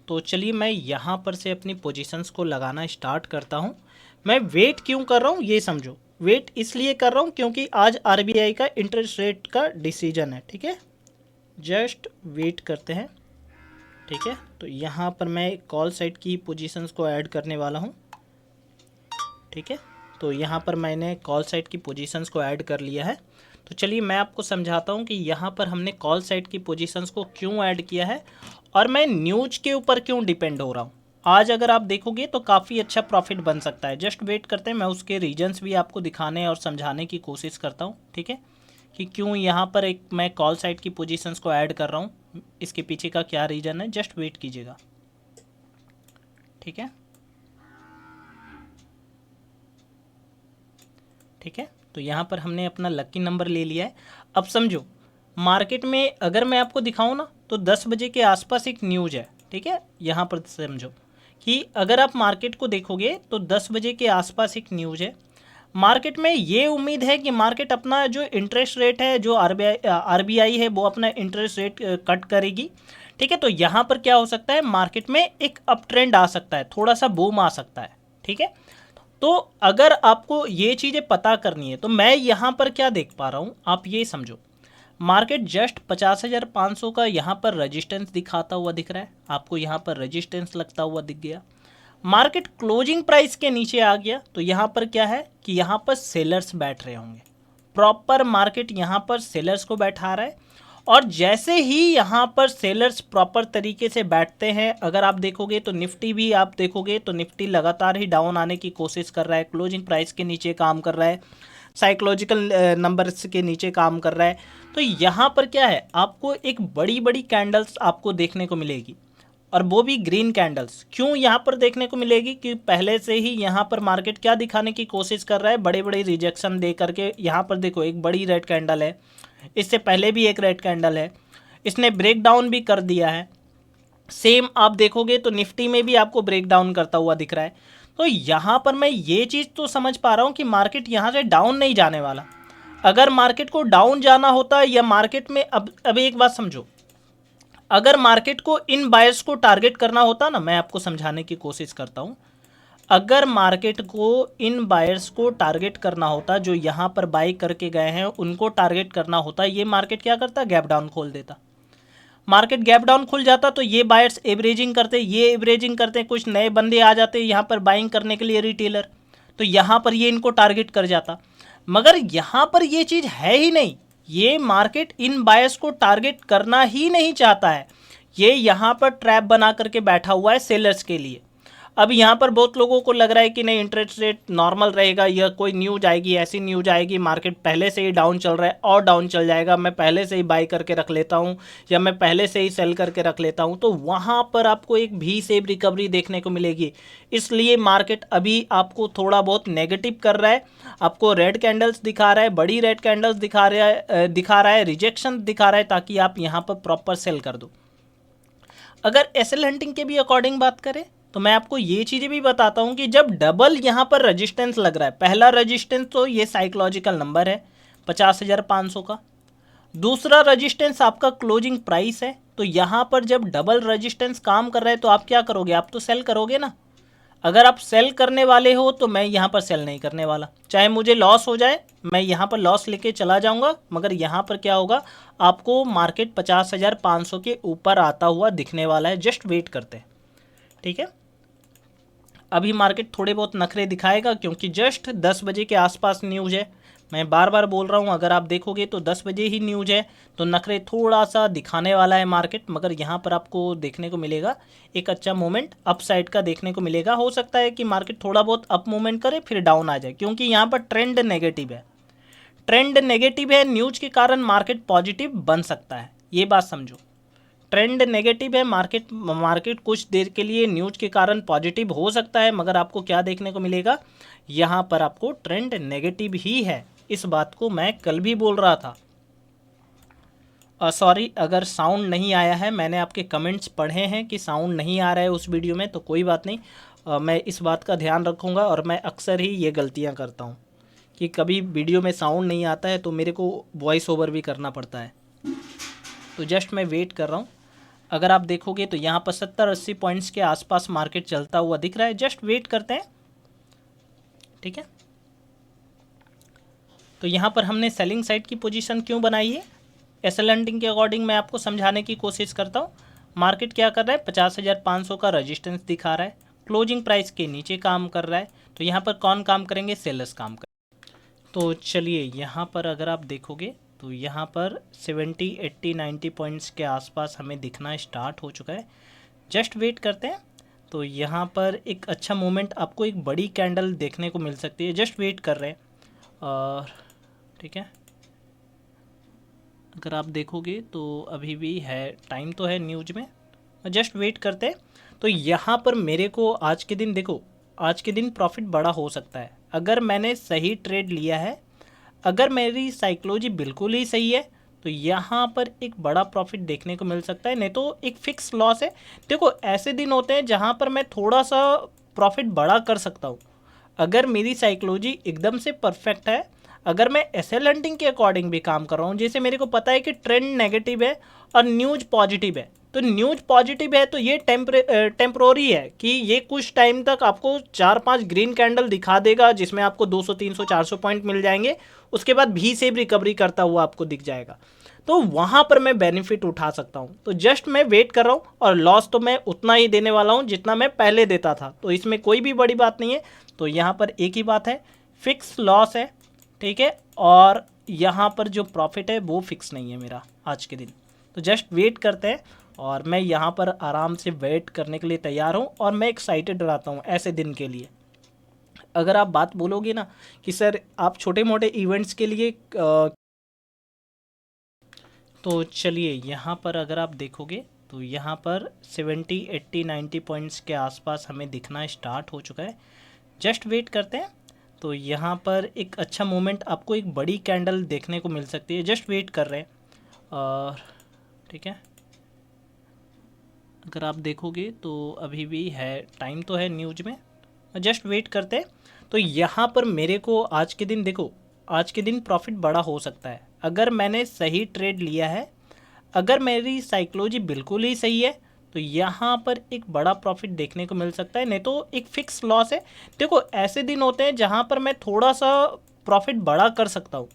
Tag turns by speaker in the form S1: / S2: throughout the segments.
S1: तो चलिए मैं यहाँ पर से अपनी पोजीशंस को लगाना स्टार्ट करता हूँ। मैं वेट क्यों कर रहा हूँ ये समझो। वेट इसलिए कर रहा हूँ क्योंकि आज आरबीआई का इंटरेस्ट रेट का डिसीजन है, ठीक है। जस्ट वेट करते हैं, ठीक है। तो यहाँ पर मैं कॉल साइड की पोजीशंस को ऐड करने वाला हूँ, ठीक है। तो यहाँ पर मैंने कॉल साइड की पोजीशंस को ऐड कर लिया है। तो चलिए मैं आपको समझाता हूँ कि यहाँ पर हमने कॉल साइड की पोजीशंस को क्यों ऐड किया है और मैं न्यूज़ के ऊपर क्यों डिपेंड हो रहा हूँ। आज अगर आप देखोगे तो काफ़ी अच्छा प्रॉफिट बन सकता है। जस्ट वेट करते हैं, मैं उसके रीजंस भी आपको दिखाने और समझाने की कोशिश करता हूँ, ठीक है, कि क्यों यहाँ पर एक मैं कॉल साइड की पोजीशंस को ऐड कर रहा हूँ, इसके पीछे का क्या रीज़न है। जस्ट वेट कीजिएगा, ठीक है, ठीक है। तो यहाँ पर हमने अपना लकी नंबर ले लिया है। अब समझो मार्केट में अगर मैं आपको दिखाऊं ना तो 10 बजे के आसपास एक न्यूज़ है, ठीक है। यहाँ पर समझो कि अगर आप मार्केट को देखोगे तो 10 बजे के आसपास एक न्यूज़ है। मार्केट में ये उम्मीद है कि मार्केट अपना जो इंटरेस्ट रेट है, जो आरबीआई है, वो अपना इंटरेस्ट रेट कट करेगी, ठीक है। तो यहाँ पर क्या हो सकता है, मार्केट में एक अप ट्रेंड आ सकता है, थोड़ा सा बूम आ सकता है, ठीक है। तो अगर आपको ये चीज़ें पता करनी है तो मैं यहाँ पर क्या देख पा रहा हूँ, आप ये समझो। मार्केट जस्ट 50,500 का यहाँ पर रेजिस्टेंस दिखाता हुआ दिख रहा है, आपको यहाँ पर रेजिस्टेंस लगता हुआ दिख गया। मार्केट क्लोजिंग प्राइस के नीचे आ गया तो यहाँ पर क्या है कि यहाँ पर सेलर्स बैठ रहे होंगे। प्रॉपर मार्केट यहाँ पर सेलर्स को बैठा रहा है और जैसे ही यहाँ पर सेलर्स प्रॉपर तरीके से बैठते हैं, अगर आप देखोगे तो निफ्टी भी आप देखोगे तो निफ्टी लगातार ही डाउन आने की कोशिश कर रहा है, क्लोजिंग प्राइस के नीचे काम कर रहा है, साइकोलॉजिकल नंबर्स के नीचे काम कर रहा है। तो यहाँ पर क्या है, आपको एक बड़ी बड़ी कैंडल्स आपको देखने को मिलेगी और वो भी ग्रीन कैंडल्स। क्यों यहाँ पर देखने को मिलेगी कि पहले से ही यहाँ पर मार्केट क्या दिखाने की कोशिश कर रहा है, बड़े बड़े रिजेक्शन दे करके। यहाँ पर देखो एक बड़ी रेड कैंडल है, इससे पहले भी एक रेड कैंडल है, इसने ब्रेक डाउन भी कर दिया है। सेम आप देखोगे तो निफ्टी में भी आपको ब्रेक डाउन करता हुआ दिख रहा है। तो यहाँ पर मैं ये चीज़ तो समझ पा रहा हूँ कि मार्केट यहाँ से डाउन नहीं जाने वाला। अगर मार्केट को डाउन जाना होता या मार्केट में अब एक बात समझो, अगर मार्केट को इन बायर्स को टारगेट करना होता ना, मैं आपको समझाने की कोशिश करता हूँ, अगर मार्केट को इन बायर्स को टारगेट करना होता, जो यहाँ पर बाई करके गए हैं उनको टारगेट करना होता, ये मार्केट क्या करता, गैप डाउन खोल देता। मार्केट गैप डाउन खुल जाता तो ये बायर्स एवरेजिंग करते, ये एवरेजिंग करते, कुछ नए बंदे आ जाते यहाँ पर बाइंग करने के लिए, रिटेलर, तो यहाँ पर ये इनको टारगेट कर जाता। मगर यहाँ पर ये चीज़ है ही नहीं, ये मार्केट इन बायर्स को टारगेट करना ही नहीं चाहता है। ये यहाँ पर ट्रैप बना करके बैठा हुआ है सेलर्स के लिए। अब यहाँ पर बहुत लोगों को लग रहा है कि नहीं इंटरेस्ट रेट नॉर्मल रहेगा, या कोई न्यूज आएगी, ऐसी न्यूज आएगी मार्केट पहले से ही डाउन चल रहा है और डाउन चल जाएगा, मैं पहले से ही बाई करके रख लेता हूँ या मैं पहले से ही सेल करके रख लेता हूँ, तो वहाँ पर आपको एक भी सेव रिकवरी देखने को मिलेगी। इसलिए मार्केट अभी आपको थोड़ा बहुत नेगेटिव कर रहा है, आपको रेड कैंडल्स दिखा रहा है, बड़ी रेड कैंडल्स दिखा रहा है, रिजेक्शन दिखा रहा है, ताकि आप यहाँ पर प्रॉपर सेल कर दो। अगर एसएल हंटिंग के भी अकॉर्डिंग बात करें तो मैं आपको ये चीज़ें भी बताता हूँ कि जब डबल यहाँ पर रेजिस्टेंस लग रहा है, पहला रेजिस्टेंस तो ये साइकोलॉजिकल नंबर है 50,500 का, दूसरा रेजिस्टेंस आपका क्लोजिंग प्राइस है। तो यहाँ पर जब डबल रेजिस्टेंस काम कर रहा है तो आप क्या करोगे, आप तो सेल करोगे ना। अगर आप सेल करने वाले हो तो मैं यहाँ पर सेल नहीं करने वाला, चाहे मुझे लॉस हो जाए, मैं यहाँ पर लॉस लेके चला जाऊँगा। मगर यहाँ पर क्या होगा, आपको मार्केट 50,500 के ऊपर आता हुआ दिखने वाला है। जस्ट वेट करते हैं, ठीक है। अभी मार्केट थोड़े बहुत नखरे दिखाएगा क्योंकि जस्ट 10 बजे के आसपास न्यूज़ है। मैं बार बार बोल रहा हूँ, अगर आप देखोगे तो 10 बजे ही न्यूज़ है तो नखरे थोड़ा सा दिखाने वाला है मार्केट। मगर यहाँ पर आपको देखने को मिलेगा एक अच्छा मोमेंट अप साइड का देखने को मिलेगा। हो सकता है कि मार्केट थोड़ा बहुत अप मूवमेंट करे फिर डाउन आ जाए, क्योंकि यहाँ पर ट्रेंड नेगेटिव है। ट्रेंड नेगेटिव है, न्यूज़ के कारण मार्केट पॉजिटिव बन सकता है, ये बात समझो। ट्रेंड नेगेटिव है, मार्केट कुछ देर के लिए न्यूज के कारण पॉजिटिव हो सकता है, मगर आपको क्या देखने को मिलेगा, यहाँ पर आपको ट्रेंड नेगेटिव ही है। इस बात को मैं कल भी बोल रहा था। सॉरी अगर साउंड नहीं आया है, मैंने आपके कमेंट्स पढ़े हैं कि साउंड नहीं आ रहा है उस वीडियो में, तो कोई बात नहीं, मैं इस बात का ध्यान रखूँगा। और मैं अक्सर ही ये गलतियाँ करता हूँ कि कभी वीडियो में साउंड नहीं आता है तो मेरे को वॉइस ओवर भी करना पड़ता है। तो जस्ट मैं वेट कर रहा हूँ। अगर आप देखोगे तो यहाँ पर 70-80 पॉइंट्स के आसपास मार्केट चलता हुआ दिख रहा है। जस्ट वेट करते हैं, ठीक है। तो यहाँ पर हमने सेलिंग साइड की पोजीशन क्यों बनाई है, एसएल हंटिंग के अकॉर्डिंग मैं आपको समझाने की कोशिश करता हूँ। मार्केट क्या कर रहा है, 50,500 का रजिस्टेंस दिखा रहा है, क्लोजिंग प्राइस के नीचे काम कर रहा है। तो यहाँ पर कौन काम करेंगे, सेलर्स काम करेंगे। तो चलिए यहाँ पर अगर आप देखोगे तो यहाँ पर 70, 80, 90 पॉइंट्स के आसपास हमें दिखना स्टार्ट हो चुका है। जस्ट वेट करते हैं। तो यहाँ पर एक अच्छा मूवमेंट, आपको एक बड़ी कैंडल देखने को मिल सकती है। जस्ट वेट कर रहे हैं और ठीक है, अगर आप देखोगे तो अभी भी है, टाइम तो है न्यूज में, जस्ट वेट करते हैं। तो यहाँ पर मेरे को आज के दिन देखो, आज के दिन प्रॉफिट बड़ा हो सकता है अगर मैंने सही ट्रेड लिया है। अगर मेरी साइकोलॉजी बिल्कुल ही सही है तो यहाँ पर एक बड़ा प्रॉफिट देखने को मिल सकता है, नहीं तो एक फिक्स लॉस है। देखो ऐसे दिन होते हैं जहाँ पर मैं थोड़ा सा प्रॉफिट बड़ा कर सकता हूँ अगर मेरी साइकोलॉजी एकदम से परफेक्ट है। अगर मैं एसएल हंटिंग के अकॉर्डिंग भी काम कर रहा हूँ, जैसे मेरे को पता है कि ट्रेंड नेगेटिव है और न्यूज पॉजिटिव है, तो न्यूज पॉजिटिव है तो ये टेम्प्रोरी है कि ये कुछ टाइम तक आपको 4-5 ग्रीन कैंडल दिखा देगा जिसमें आपको 200, 300, 400 पॉइंट मिल जाएंगे। उसके बाद भी से रिकवरी करता हुआ आपको दिख जाएगा, तो वहाँ पर मैं बेनिफिट उठा सकता हूँ। तो जस्ट मैं वेट कर रहा हूँ और लॉस तो मैं उतना ही देने वाला हूँ जितना मैं पहले देता था, तो इसमें कोई भी बड़ी बात नहीं है। तो यहाँ पर एक ही बात है, फिक्स लॉस है, ठीक है, और यहाँ पर जो प्रॉफिट है वो फिक्स नहीं है मेरा आज के दिन। तो जस्ट वेट करते हैं और मैं यहाँ पर आराम से वेट करने के लिए तैयार हूँ और मैं एक्साइटेड रहता हूँ ऐसे दिन के लिए। अगर आप बात बोलोगे ना कि सर आप छोटे मोटे इवेंट्स के लिए तो चलिए यहाँ पर अगर आप देखोगे तो यहाँ पर 70, 80, 90 पॉइंट्स के आसपास हमें दिखना स्टार्ट हो चुका है। जस्ट वेट करते हैं। तो यहाँ पर एक अच्छा मूवमेंट, आपको एक बड़ी कैंडल देखने को मिल सकती है। जस्ट वेट कर रहे हैं और ठीक है, अगर आप देखोगे तो अभी भी है, टाइम तो है न्यूज में, जस्ट वेट करते हैं। तो यहाँ पर मेरे को आज के दिन देखो, आज के दिन प्रॉफिट बड़ा हो सकता है अगर मैंने सही ट्रेड लिया है। अगर मेरी साइकोलॉजी बिल्कुल ही सही है तो यहाँ पर एक बड़ा प्रॉफिट देखने को मिल सकता है, नहीं तो एक फिक्स लॉस है। देखो ऐसे दिन होते हैं जहाँ पर मैं थोड़ा सा प्रॉफिट बड़ा कर सकता हूँ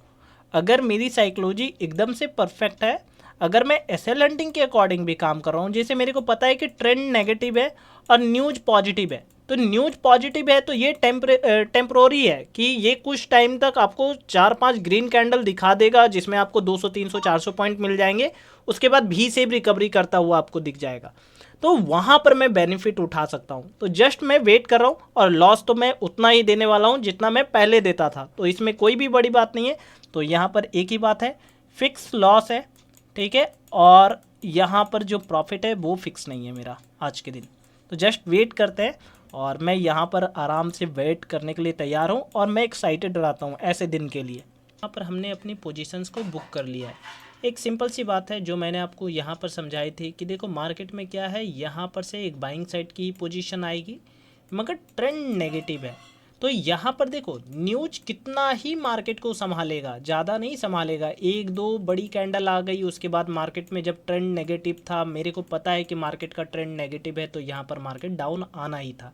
S1: अगर मेरी साइकोलॉजी एकदम से परफेक्ट है। अगर मैं एसएल हंटिंग के अकॉर्डिंग भी काम कर रहा हूँ, जैसे मेरे को पता है कि ट्रेंड नेगेटिव है और न्यूज पॉजिटिव है, तो न्यूज पॉजिटिव है तो ये टेम्प्रोरी है कि ये कुछ टाइम तक आपको 4-5 ग्रीन कैंडल दिखा देगा जिसमें आपको 200, 300, 400 पॉइंट मिल जाएंगे। उसके बाद भी से रिकवरी करता हुआ आपको दिख जाएगा, तो वहाँ पर मैं बेनिफिट उठा सकता हूँ। तो जस्ट मैं वेट कर रहा हूँ और लॉस तो मैं उतना ही देने वाला हूँ जितना मैं पहले देता था, तो इसमें कोई भी बड़ी बात नहीं है। तो यहाँ पर एक ही बात है, फिक्स लॉस है, ठीक है, और यहाँ पर जो प्रॉफिट है वो फिक्स नहीं है मेरा आज के दिन। तो जस्ट वेट करते हैं और मैं यहाँ पर आराम से वेट करने के लिए तैयार हूँ और मैं एक्साइटेड रहता हूँ ऐसे दिन के लिए। यहाँ पर हमने अपनी पोजीशंस को बुक कर लिया है। एक सिंपल सी बात है जो मैंने आपको यहाँ पर समझाई थी कि देखो मार्केट में क्या है, यहाँ पर से एक बाइंग साइड की पोजीशन आएगी मगर ट्रेंड नेगेटिव है। तो यहाँ पर देखो न्यूज कितना ही मार्केट को संभालेगा, ज़्यादा नहीं संभालेगा। 1-2 बड़ी कैंडल आ गई, उसके बाद मार्केट में जब ट्रेंड नेगेटिव था, मेरे को पता है कि मार्केट का ट्रेंड नेगेटिव है, तो यहाँ पर मार्केट डाउन आना ही था।